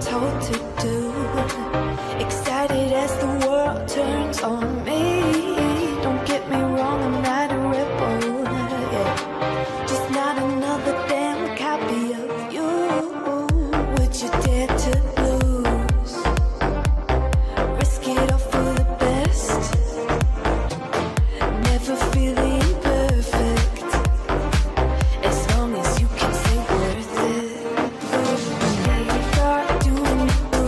told to do. Excited as the world turns on me. Don't get me wrong, I'm not a rebel, yeah. Just not another damn copy of you. Would you dare to lose? Risk it all for the best. Never feeling perfect. As long as you can say worth it. Start doing it the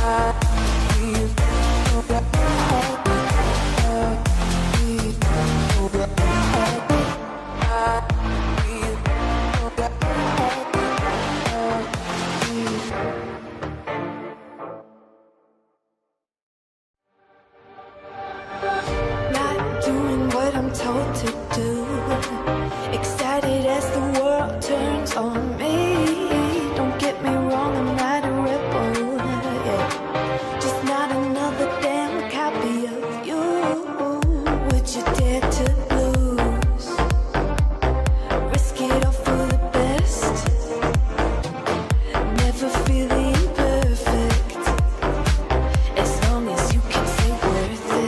Not doing what I'm told to do. Excited as the world turns on me. Don't get me wrong, I'm not a rebel, yeah. Just not another damn copy of you. Would you dare to lose? Risk it all for the best. Never feeling perfect. As long as you can say worth it.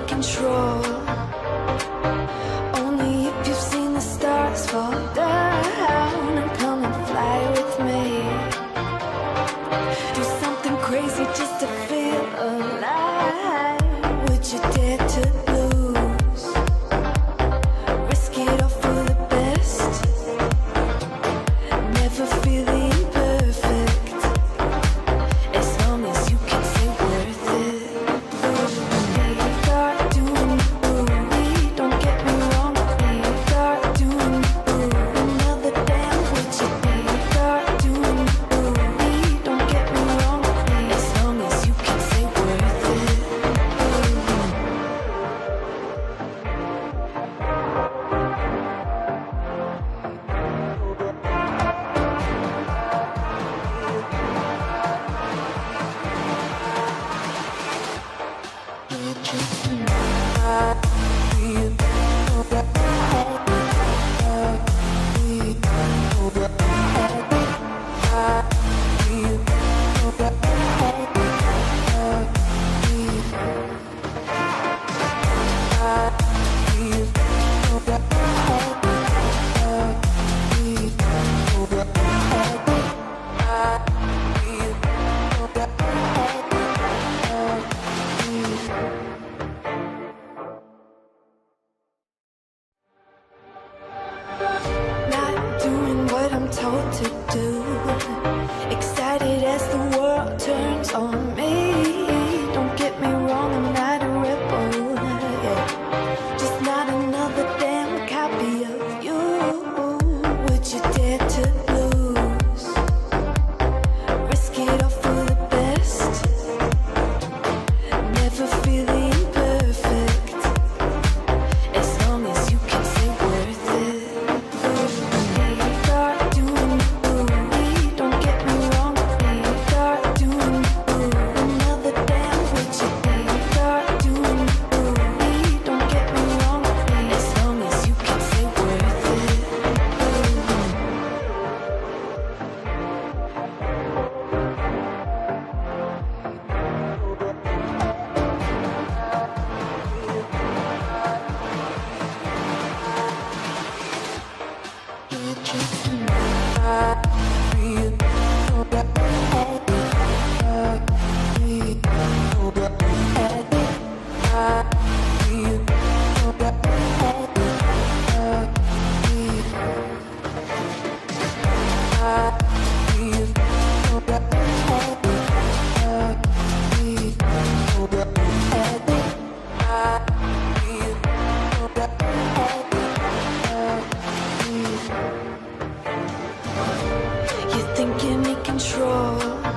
Control. Only if you've seen the stars fall down and come and fly with me. Do something crazy just to feel alive. Would you dare to lose? Risk it all for the best. Never feeling perfect. As long as you can say worth it. Told to do. Excited as the world turns on me. Don't get me wrong, I'm not a rebel, yeah. Just not another damn copy of you. Would you dare to lose? Risk it all for the best. Never feeling perfect. As long as you can say worth it. can't give me control.